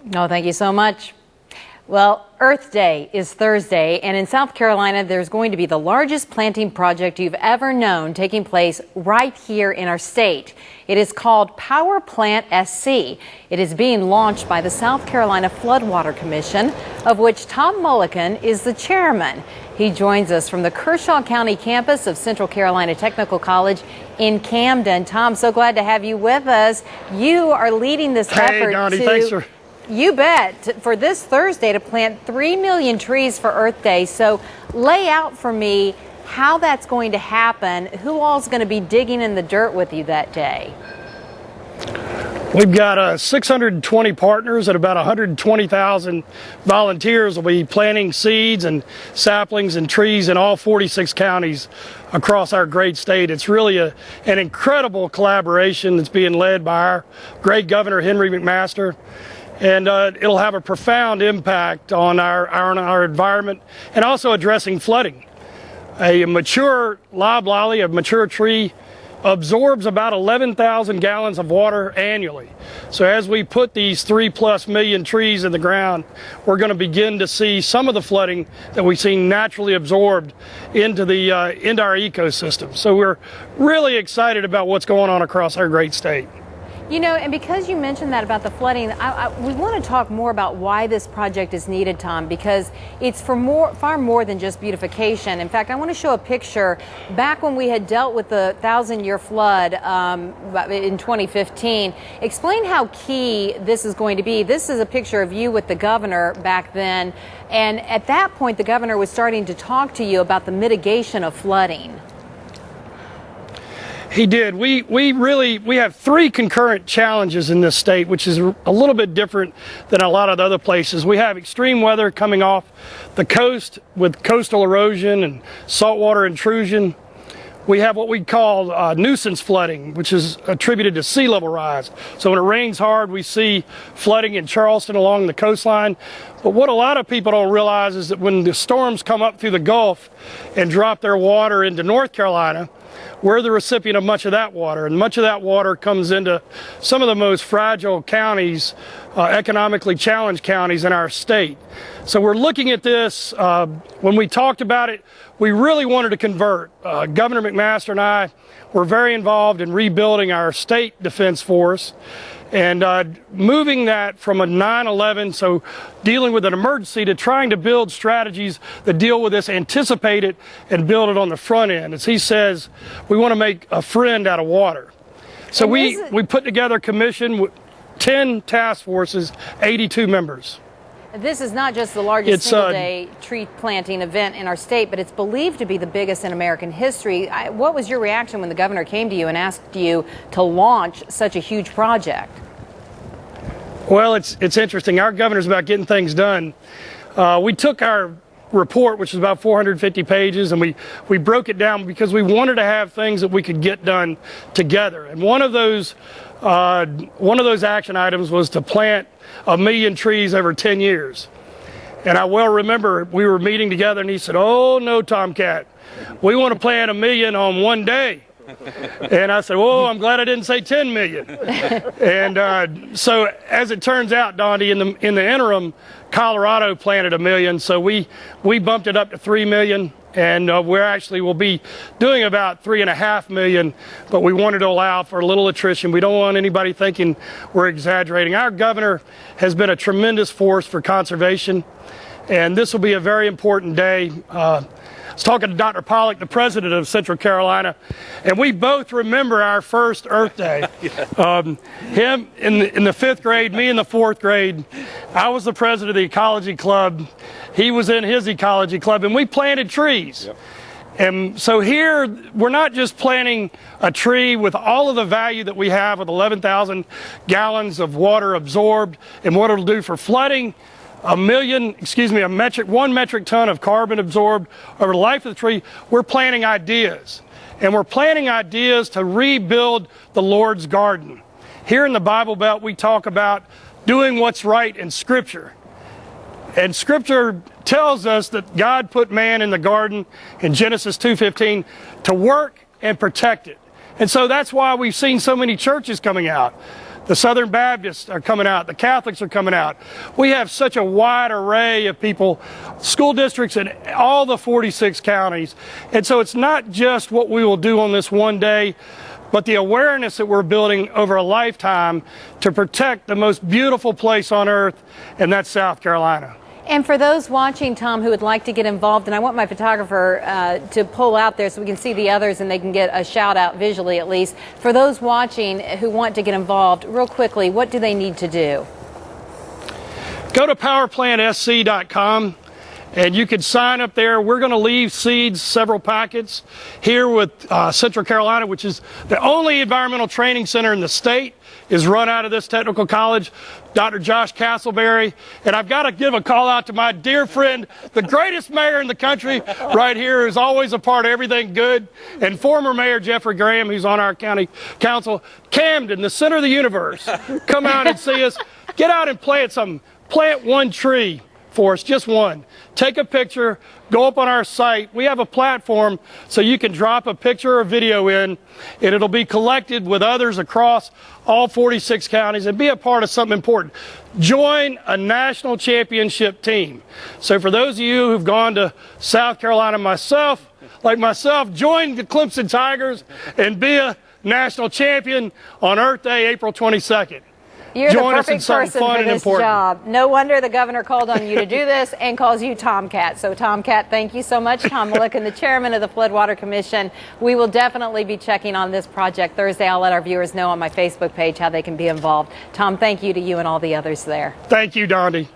No, thank you so much. Well, Earth Day is Thursday, and in South Carolina, there's going to be the largest planting project you've ever known taking place right here in our state. It is called Power Plant SC. It is being launched by the South Carolina Floodwater Commission, of which Tom Mullikin is the chairman. He joins us from the Kershaw County campus of Central Carolina Technical College in Camden. Tom, so glad to have you with us. You are leading this effort. Hey, Donnie, thanks for... You bet. For this Thursday to plant 3 million trees for Earth Day. So lay out for me how that's going to happen. Who all's going to be digging in the dirt with you that day? We've got 620 partners and about 120,000 volunteers will be planting seeds and saplings and trees in all 46 counties across our great state. It's really an incredible collaboration that's being led by our great Governor Henry McMaster. And it'll have a profound impact on our environment and also addressing flooding. A mature loblolly, a mature tree, absorbs about 11,000 gallons of water annually. So as we put these 3+ million trees in the ground, we're going to begin to see some of the flooding that we've seen naturally absorbed into our ecosystem. So we're really excited about what's going on across our great state. You know, and because you mentioned that about the flooding, we want to talk more about why this project is needed, Tom, because it's for far more than just beautification. In fact, I want to show a picture. Back when we had dealt with the 1,000-year flood in 2015, explain how key this is going to be. This is a picture of you with the governor back then, and at that point, the governor was starting to talk to you about the mitigation of flooding. He did. We have 3 concurrent challenges in this state, which is a little bit different than a lot of the other places. We have extreme weather coming off the coast with coastal erosion and saltwater intrusion. We have what we call nuisance flooding, which is attributed to sea level rise. So when it rains hard, we see flooding in Charleston along the coastline. But what a lot of people don't realize is that when the storms come up through the Gulf and drop their water into North Carolina, we're the recipient of much of that water, and much of that water comes into some of the most fragile counties, economically challenged counties in our state. So we're looking at this. When we talked about it, we really wanted to convert. Governor McMaster and I were very involved in rebuilding our state defense force and moving that from a 9/11, so dealing with an emergency, to trying to build strategies that deal with this, anticipate it, and build it on the front end. As he says, we want to make a friend out of water. So we put together a commission with 10 task forces, 82 members. This is not just the largest single-day tree planting event in our state, but it's believed to be the biggest in American history. What was your reaction when the governor came to you and asked you to launch such a huge project? Well, it's interesting. Our governor's about getting things done. We took our report, which is about 450 pages, and we broke it down because we wanted to have things that we could get done together. And one of those action items was to plant 1 million trees over 10 years. And I well remember we were meeting together, and he said, "Oh no, Tomcat, we want to plant 1 million on one day." And I said, "Well, I'm glad I didn't say 10 million." And so as it turns out, Donnie, in the interim, Colorado planted 1 million, so we bumped it up to 3 million. And we'll be doing about 3.5 million, but we wanted to allow for a little attrition. We don't want anybody thinking we're exaggerating. Our governor has been a tremendous force for conservation, and this will be a very important day. I was talking to Dr. Pollock, the president of Central Carolina, and we both remember our first Earth Day. Him in the 5th grade, me in the 4th grade. I was the president of the ecology club. He was in his ecology club, and we planted trees. Yep. And so here, we're not just planting a tree with all of the value that we have with 11,000 gallons of water absorbed and what it'll do for flooding, 1 metric ton of carbon absorbed over the life of the tree. We're planting ideas, and we're planting ideas to rebuild the Lord's garden. Here in the Bible Belt, we talk about doing what's right in Scripture. And Scripture tells us that God put man in the garden in Genesis 2:15 to work and protect it. And so that's why we've seen so many churches coming out. The Southern Baptists are coming out. The Catholics are coming out. We have such a wide array of people, school districts in all the 46 counties. And so it's not just what we will do on this one day, but the awareness that we're building over a lifetime to protect the most beautiful place on earth, and that's South Carolina. And for those watching, Tom, who would like to get involved, and I want my photographer to pull out there so we can see the others and they can get a shout out visually at least. For those watching who want to get involved, real quickly, what do they need to do? Go to powerplantsc.com. And you can sign up there. We're going to leave seeds, several packets, here with Central Carolina, which is the only environmental training center in the state, is run out of this technical college, Dr. Josh Castleberry. And I've got to give a call out to my dear friend, the greatest mayor in the country right here, who's always a part of everything good, and former Mayor Jeffrey Graham, who's on our county council. Camden, the center of the universe. Come out and see us. Get out and plant something. Plant one tree for us, just one. Take a picture, go up on our site. We have a platform so you can drop a picture or video in, and it'll be collected with others across all 46 counties and be a part of something important. Join a national championship team. So for those of you who've gone to South Carolina, like myself, join the Clemson Tigers and be a national champion on Earth Day, April 22nd. You're Join the us in perfect something person fun for and this important. job. No wonder the governor called on you to do this and calls you Tomcat. So Tomcat, thank you so much. Tom Mullikin, the chairman of the Floodwater Commission. We will definitely be checking on this project Thursday. I'll let our viewers know on my Facebook page how they can be involved. Tom, thank you to you and all the others there. Thank you, Dondi.